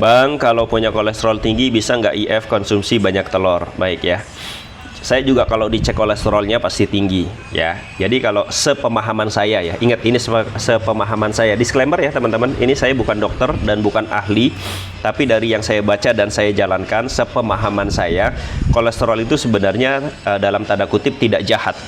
Bang, kalau punya kolesterol tinggi bisa nggak IF konsumsi banyak telur? Baik ya. Saya juga kalau dicek kolesterolnya pasti tinggi ya. Jadi kalau sepemahaman saya ya, ingat ini sepemahaman saya. Disclaimer ya teman-teman, ini saya bukan dokter dan bukan ahli, tapi dari yang saya baca dan saya jalankan, sepemahaman saya, kolesterol itu sebenarnya dalam tanda kutip tidak jahat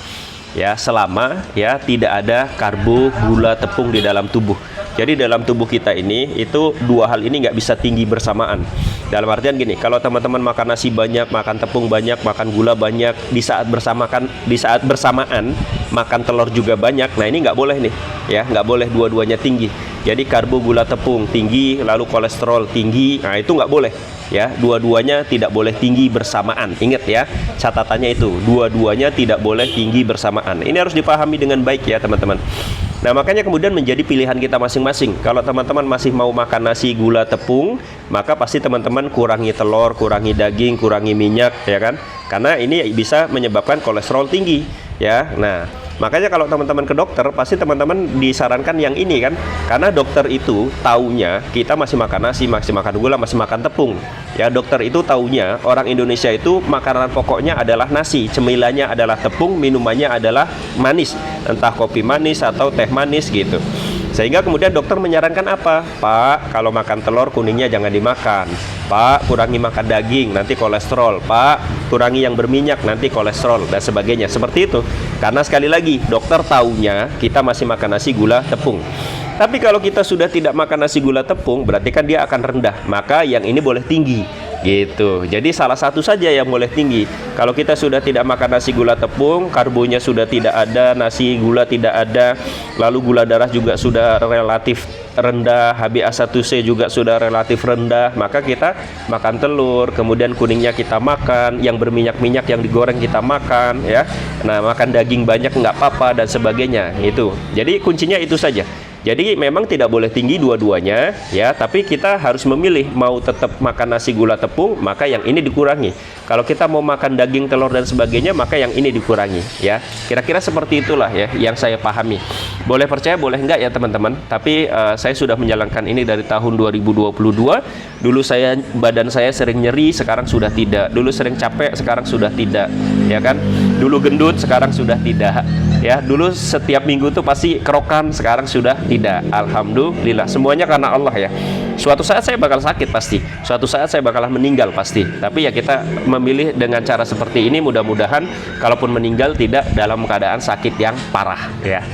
ya, selama ya tidak ada karbo, gula, tepung di dalam tubuh. Jadi dalam tubuh kita ini itu dua hal ini nggak bisa tinggi bersamaan. Dalam artian gini, kalau teman-teman makan nasi banyak, makan tepung banyak, makan gula banyak, di saat bersamaan makan telur juga banyak, nah ini nggak boleh nih ya, nggak boleh dua-duanya tinggi. Jadi karbo, gula, tepung tinggi, lalu kolesterol tinggi, nah itu nggak boleh ya, dua-duanya tidak boleh tinggi bersamaan. Ingat ya, catatannya itu, dua-duanya tidak boleh tinggi bersamaan. Ini harus dipahami dengan baik ya teman-teman. Nah makanya kemudian menjadi pilihan kita masing-masing. Kalau teman-teman masih mau makan nasi, gula, tepung, maka pasti teman-teman kurangi telur, kurangi daging, kurangi minyak ya kan, karena ini bisa menyebabkan kolesterol tinggi ya. Nah makanya kalau teman-teman ke dokter pasti teman-teman disarankan yang ini kan, karena dokter itu taunya kita masih makan nasi, masih makan gula, masih makan tepung ya. Dokter itu taunya orang Indonesia itu makanan pokoknya adalah nasi, cemilannya adalah tepung, minumannya adalah manis, entah kopi manis atau teh manis gitu. Sehingga kemudian dokter menyarankan apa? Pak, kalau makan telur kuningnya jangan dimakan. Pak, kurangi makan daging, nanti kolesterol. Pak, kurangi yang berminyak, nanti kolesterol, dan sebagainya. Seperti itu. Karena sekali lagi, dokter taunya kita masih makan nasi, gula, tepung. Tapi kalau kita sudah tidak makan nasi, gula, tepung, berarti kan dia akan rendah. Maka yang ini boleh tinggi. Gitu. Jadi salah satu saja yang boleh tinggi. Kalau kita sudah tidak makan nasi, gula, tepung, karbonya sudah tidak ada, nasi, gula tidak ada, lalu gula darah juga sudah relatif rendah, HbA1c juga sudah relatif rendah, maka kita makan telur, kemudian kuningnya kita makan, yang berminyak-minyak yang digoreng kita makan ya. Nah, makan daging banyak nggak apa-apa dan sebagainya. Itu. Jadi kuncinya itu saja. Jadi memang tidak boleh tinggi dua-duanya ya, tapi kita harus memilih mau tetap makan nasi, gula, tepung, maka yang ini dikurangi. Kalau kita mau makan daging, telur dan sebagainya, maka yang ini dikurangi ya. Kira-kira seperti itulah ya yang saya pahami. Boleh percaya, boleh enggak ya teman-teman. Tapi saya sudah menjalankan ini dari tahun 2022. Dulu badan saya sering nyeri, sekarang sudah tidak. Dulu sering capek, sekarang sudah tidak. Ya kan? Dulu gendut, sekarang sudah tidak. Ya, dulu setiap minggu tuh pasti kerokan, sekarang sudah tidak. Alhamdulillah, semuanya karena Allah ya. Suatu saat saya bakal sakit pasti, suatu saat saya bakalan meninggal pasti. Tapi ya kita memilih dengan cara seperti ini, mudah-mudahan kalaupun meninggal tidak dalam keadaan sakit yang parah ya.